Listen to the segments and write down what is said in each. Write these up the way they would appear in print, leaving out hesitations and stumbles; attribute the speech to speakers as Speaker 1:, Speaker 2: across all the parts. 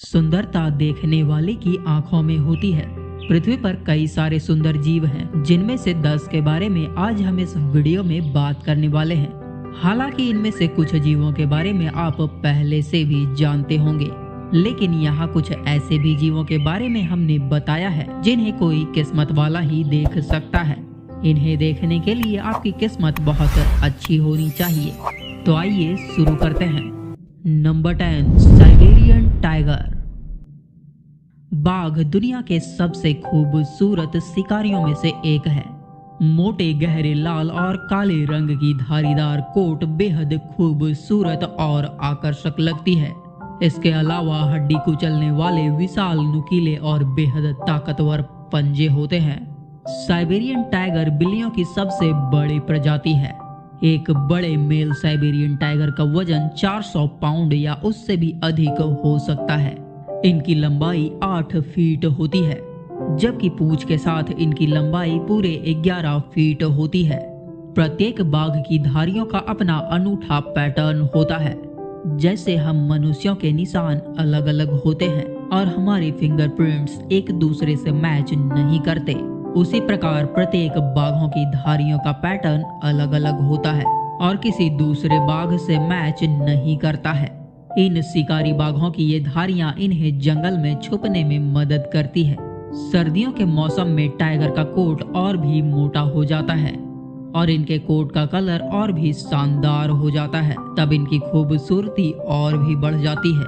Speaker 1: सुंदरता देखने वाले की आंखों में होती है। पृथ्वी पर कई सारे सुंदर जीव हैं, जिनमें से 10 के बारे में आज हम इस वीडियो में बात करने वाले हैं। हालांकि इनमें से कुछ जीवों के बारे में आप पहले से भी जानते होंगे, लेकिन यहाँ कुछ ऐसे भी जीवों के बारे में हमने बताया है जिन्हें कोई किस्मत वाला ही देख सकता है। इन्हें देखने के लिए आपकी किस्मत बहुत अच्छी होनी चाहिए। तो आइए शुरू करते हैं। Number 10, Siberian tiger. बाघ दुनिया के सबसे खूबसूरत शिकारियों में से एक है। मोटे गहरे लाल और काले रंग की धारीदार कोट बेहद खूबसूरत और आकर्षक लगती है। इसके अलावा हड्डी कुचलने वाले विशाल नुकीले और बेहद ताकतवर पंजे होते हैं। साइबेरियन टाइगर बिल्लियों की सबसे बड़ी प्रजाति है। एक बड़े मेल साइबेरियन टाइगर का वजन 400 पाउंड या उससे भी अधिक हो सकता है। इनकी लंबाई 8 फीट होती है, जबकि पूंछ के साथ इनकी लंबाई पूरे 11 फीट होती है। प्रत्येक बाघ की धारियों का अपना अनूठा पैटर्न होता है। जैसे हम मनुष्यों के निशान अलग अलग होते हैं और हमारे फिंगरप्रिंट्स एक दूसरे से मैच नहीं करते, उसी प्रकार प्रत्येक बाघों की धारियों का पैटर्न अलग अलग होता है और किसी दूसरे बाघ से मैच नहीं करता है। इन शिकारी बाघों की ये धारियां इन्हें जंगल में छुपने में मदद करती है। सर्दियों के मौसम में टाइगर का कोट और भी मोटा हो जाता है और इनके कोट का कलर और भी शानदार हो जाता है। तब इनकी खूबसूरती और भी बढ़ जाती है।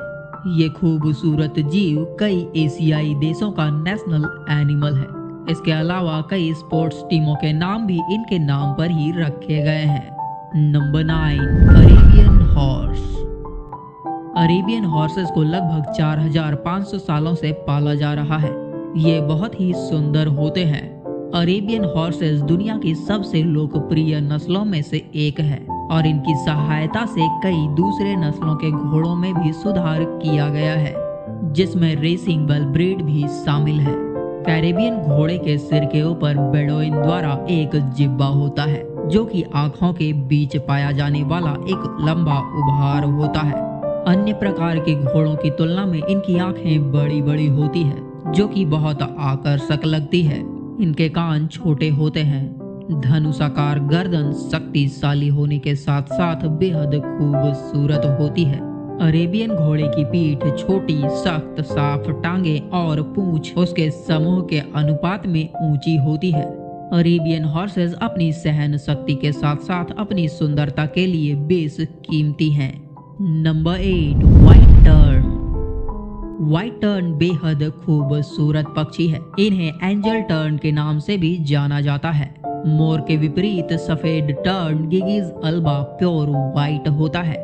Speaker 1: ये खूबसूरत जीव कई एशियाई देशों का नेशनल एनिमल है। इसके अलावा कई स्पोर्ट्स टीमों के नाम भी इनके नाम पर ही रखे गए हैं। Number 9, Arabian horse. Arabian horses को लगभग 4500 सालों से पाला जा रहा है। ये बहुत ही सुंदर होते हैं। अरेबियन हॉर्सेस दुनिया की सबसे लोकप्रिय नस्लों में से एक है और इनकी सहायता से कई दूसरे नस्लों के घोड़ों में भी सुधार किया गया है, जिसमें रेसिंग बल ब्रीड भी शामिल है। कैरेबियन घोड़े के सिर के ऊपर बेडोइन द्वारा एक जिब्बा होता है, जो कि आंखों के बीच पाया जाने वाला एक लंबा उभार होता है। अन्य प्रकार के घोड़ों की तुलना में इनकी आंखें बड़ी बड़ी होती है, जो कि बहुत आकर्षक लगती है। इनके कान छोटे होते हैं। धनुषाकार गर्दन शक्तिशाली होने के साथ साथ बेहद खूबसूरत होती है। अरेबियन घोड़े की पीठ छोटी, सख्त, साफ टांगे और पूंछ उसके समूह के अनुपात में ऊंची होती है। अरेबियन हॉर्सेस अपनी सहन शक्ति के साथ साथ अपनी सुंदरता के लिए बेस कीमती हैं। Number 8, white turn. White turn बेहद खूबसूरत पक्षी है। इन्हें एंजल टर्न के नाम से भी जाना जाता है। मोर के विपरीत सफेद टर्न गिगीज अल्बा प्योर व्हाइट होता है,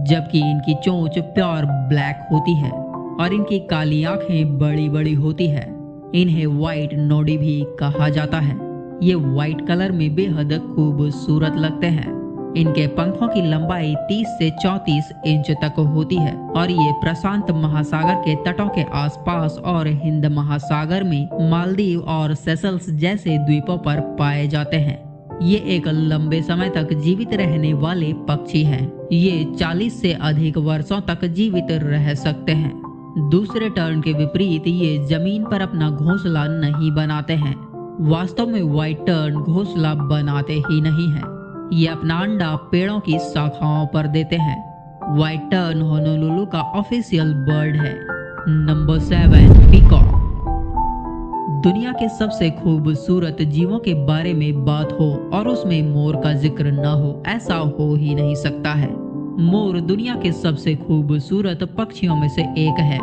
Speaker 1: जबकि इनकी चोंच प्योर ब्लैक होती है और इनकी काली आंखें बड़ी बड़ी होती है। इन्हें व्हाइट नोडी भी कहा जाता है। ये व्हाइट कलर में बेहद खूबसूरत लगते हैं। इनके पंखों की लंबाई 30 से 34 इंच तक होती है और ये प्रशांत महासागर के तटों के आसपास और हिंद महासागर में मालदीव और सेशल्स जैसे द्वीपों पर पाए जाते हैं। ये एक लंबे समय तक जीवित रहने वाले पक्षी हैं। ये 40 से अधिक वर्षों तक जीवित रह सकते हैं। दूसरे टर्न के विपरीत ये जमीन पर अपना घोंसला नहीं बनाते हैं। वास्तव में व्हाइट टर्न घोंसला बनाते ही नहीं हैं। ये अपना अंडा पेड़ों की शाखाओं पर देते हैं। व्हाइट टर्न होनोलुलु का ऑफिशियल बर्ड है। Number 7, peacock. दुनिया के सबसे खूबसूरत जीवों के बारे में बात हो और उसमें मोर का जिक्र न हो, ऐसा हो ही नहीं सकता है। मोर दुनिया के सबसे खूबसूरत पक्षियों में से एक है।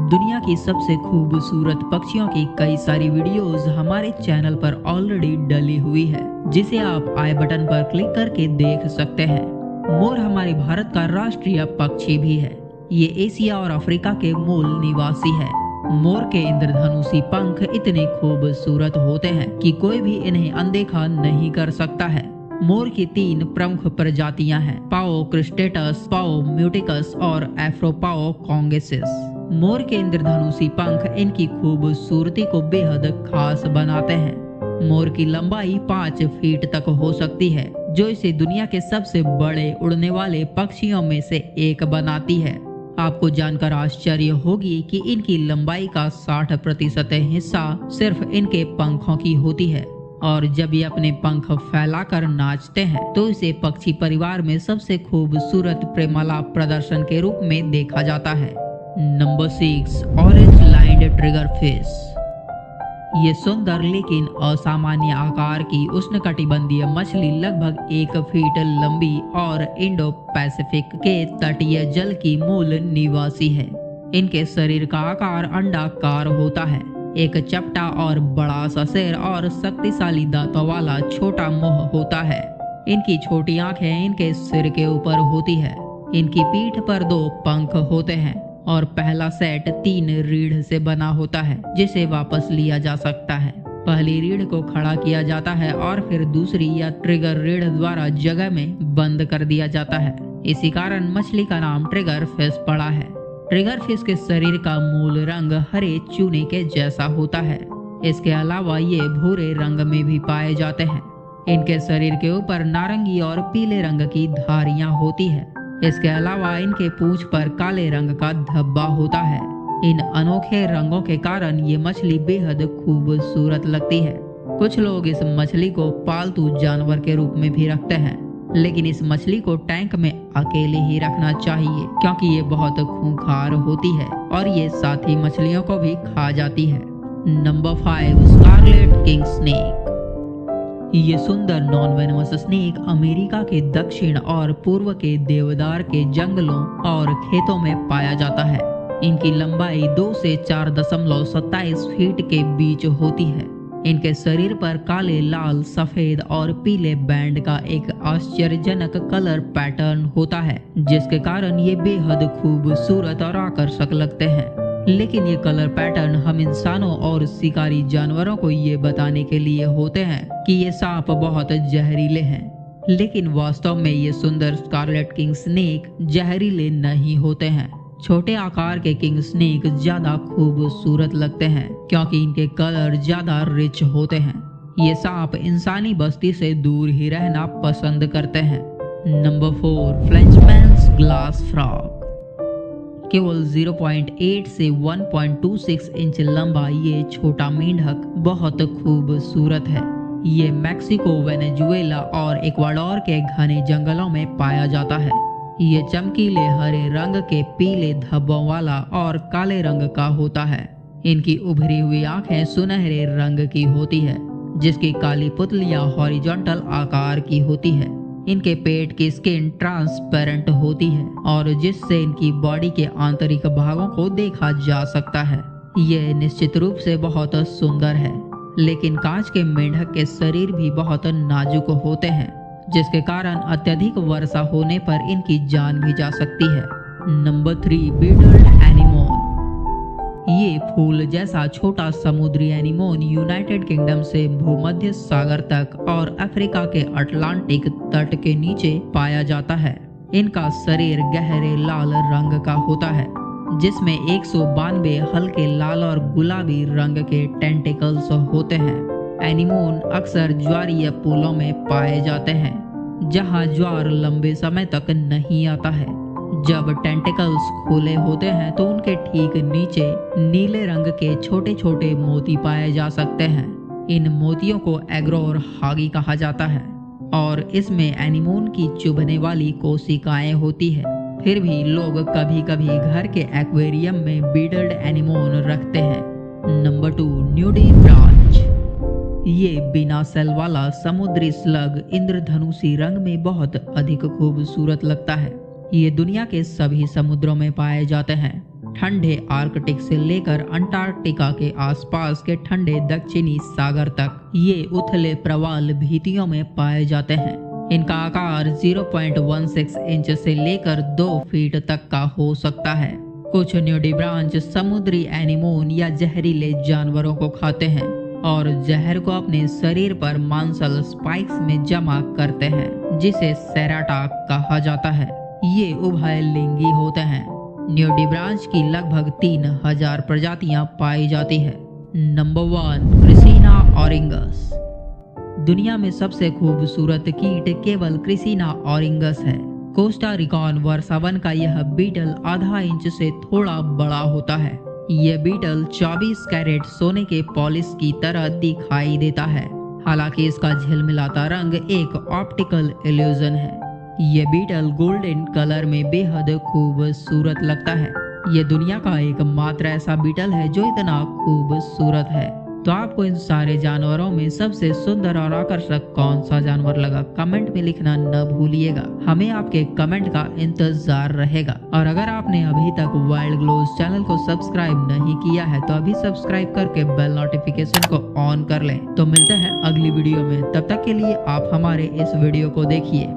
Speaker 1: दुनिया की सबसे खूबसूरत पक्षियों की कई सारी वीडियोस हमारे चैनल पर ऑलरेडी डली हुई है, जिसे आप आई बटन पर क्लिक करके देख सकते हैं। मोर हमारे भारत का राष्ट्रीय पक्षी भी है। ये एशिया और अफ्रीका के मूल निवासी है। मोर के इंद्रधनुषी पंख इतने खूबसूरत होते हैं कि कोई भी इन्हें अनदेखा नहीं कर सकता है। मोर की 3 प्रमुख प्रजातियां हैं, पाओ क्रिस्टेटस, पाओ म्यूटिकस और एफ्रोपाओ कॉन्गेसिस। मोर के इंद्रधनुषी पंख इनकी खूबसूरती को बेहद खास बनाते हैं। मोर की लंबाई 5 फीट तक हो सकती है, जो इसे दुनिया के सबसे बड़े उड़ने वाले पक्षियों में से एक बनाती है। आपको जानकर आश्चर्य होगी कि इनकी लंबाई का 60% हिस्सा सिर्फ इनके पंखों की होती है और जब ये अपने पंख फैलाकर नाचते हैं तो इसे पक्षी परिवार में सबसे खूबसूरत प्रेमालाप प्रदर्शन के रूप में देखा जाता है। Number 6, orange lined trigger fish. ये सुंदर लेकिन असामान्य आकार की उष्णकटिबंधीय मछली लगभग 1 फीट लंबी और इंडो पैसिफिक के तटीय जल की मूल निवासी है। इनके शरीर का आकार अंडाकार होता है। एक चपटा और बड़ा सा सिर और शक्तिशाली दांतों वाला छोटा मुंह होता है। इनकी छोटी आंखें इनके सिर के ऊपर होती है। इनकी पीठ पर 2 पंख होते हैं और पहला सेट 3 रीढ़ से बना होता है जिसे वापस लिया जा सकता है। पहली रीढ़ को खड़ा किया जाता है और फिर दूसरी या ट्रिगर रीढ़ द्वारा जगह में बंद कर दिया जाता है। इसी कारण मछली का नाम ट्रिगर फिश पड़ा है। ट्रिगर फिश के शरीर का मूल रंग हरे चूने के जैसा होता है। इसके अलावा ये भूरे रंग में भी पाए जाते हैं। इनके शरीर के ऊपर नारंगी और पीले रंग की धारियां होती है। इसके अलावा इनके पूंछ पर काले रंग का धब्बा होता है। इन अनोखे रंगों के कारण ये मछली बेहद खूबसूरत लगती है। कुछ लोग इस मछली को पालतू जानवर के रूप में भी रखते हैं, लेकिन इस मछली को टैंक में अकेले ही रखना चाहिए क्योंकि ये बहुत खूंखार होती है और ये साथी मछलियों को भी खा जाती है। Number 5, scarlet king snake. ये सुंदर नॉन वेनमस स्नेक अमेरिका के दक्षिण और पूर्व के देवदार के जंगलों और खेतों में पाया जाता है। इनकी लंबाई 2 से 4.27 फीट के बीच होती है। इनके शरीर पर काले, लाल, सफेद और पीले बैंड का एक आश्चर्यजनक कलर पैटर्न होता है जिसके कारण ये बेहद खूबसूरत और आकर्षक लगते हैं। लेकिन ये कलर पैटर्न हम इंसानों और शिकारी जानवरों को ये बताने के लिए होते हैं कि ये सांप बहुत जहरीले हैं। लेकिन वास्तव में ये सुंदर स्कारलेट किंग स्नेक जहरीले नहीं होते हैं। छोटे आकार के किंग स्नेक ज्यादा खूबसूरत लगते हैं क्योंकि इनके कलर ज्यादा रिच होते हैं। ये सांप इंसानी बस्ती से दूर ही रहना पसंद करते हैं। Number 4, Frenchman's glass frog. केवल 0.8 से 1.26 इंच लंबा ये छोटा मेंढक बहुत खूबसूरत है। ये मैक्सिको, वेनेजुएला और इक्वाडोर के घने जंगलों में पाया जाता है। ये चमकीले हरे रंग के पीले धब्बों वाला और काले रंग का होता है। इनकी उभरी हुई आंखें सुनहरे रंग की होती है जिसकी काली पुतलियां हॉरिजॉन्टल आकार की होती है। इनके पेट की स्किन ट्रांसपेरेंट होती है और जिससे इनकी बॉडी के आंतरिक भागों को देखा जा सकता है। ये निश्चित रूप से बहुत सुंदर है, लेकिन कांच के मेंढक के शरीर भी बहुत नाजुक होते हैं जिसके कारण अत्यधिक वर्षा होने पर इनकी जान भी जा सकती है। Number 3, beadlet anemone. ये फूल जैसा छोटा समुद्री एनीमोन यूनाइटेड किंगडम से भूमध्य सागर तक और अफ्रीका के अटलांटिक तट के नीचे पाया जाता है। इनका शरीर गहरे लाल रंग का होता है जिसमें 192 हल्के लाल और गुलाबी रंग के टेंटिकल्स होते हैं। एनीमोन अक्सर ज्वारीय पुलों में पाए जाते हैं जहां ज्वार लंबे समय तक नहीं आता है। जब टेंटिकल्स खुले होते हैं तो उनके ठीक नीचे नीले रंग के छोटे छोटे मोती पाए जा सकते हैं। इन मोतियों को एग्रोर हागी कहा जाता है और इसमें एनीमोन की चुभने वाली कोशिकाएं होती है। फिर भी लोग कभी कभी घर के एक्वेरियम में बीटल्ड एनीमोन रखते हैं। नंबर 2, न्यूडीब्रांच। ये बिना सेल वाला समुद्री स्लग इंद्रधनुषी रंग में बहुत अधिक खूबसूरत लगता है। ये दुनिया के सभी समुद्रों में पाए जाते हैं, ठंडे आर्कटिक से लेकर अंटार्कटिका के आसपास के ठंडे दक्षिणी सागर तक। ये उथले प्रवाल भीतियों में पाए जाते हैं। इनका आकार 0.16 इंच से लेकर 2 फीट तक का हो सकता है। कुछ न्यूडीब्रांच समुद्री एनीमोन या जहरीले जानवरों को खाते हैं और जहर को अपने शरीर पर मांसल स्पाइक्स में जमा करते हैं जिसे सेराटॉक कहा जाता है। ये उभयलिंगी होते हैं। न्यूडीब्रांच की लगभग 3000 प्रजातियां पाई जाती है। नंबर 1, क्रिसीना ऑरिंगस। दुनिया में सबसे खूबसूरत कीट केवल क्रिसीना ऑरिंगस है। कोस्टा रिकॉन वर्सा 1 का यह बीटल आधा इंच से थोड़ा बड़ा होता है। यह बीटल 24 कैरेट सोने के पॉलिश की तरह दिखाई देता है। हालांकि इसका झिलमिलाता रंग एक ऑप्टिकल इल्यूजन है। यह बीटल गोल्डन कलर में बेहद खूबसूरत लगता है। यह दुनिया का एकमात्र ऐसा बीटल है जो इतना खूबसूरत है। तो आपको इन सारे जानवरों में सबसे सुंदर और आकर्षक कौन सा जानवर लगा, कमेंट में लिखना न भूलिएगा। हमें आपके कमेंट का इंतजार रहेगा। और अगर आपने अभी तक वाइल्ड ग्लोज चैनल को सब्सक्राइब नहीं किया है तो अभी सब्सक्राइब करके बेल नोटिफिकेशन को ऑन कर लें। तो मिलते हैं अगली वीडियो में, तब तक के लिए आप हमारे इस वीडियो को देखिए।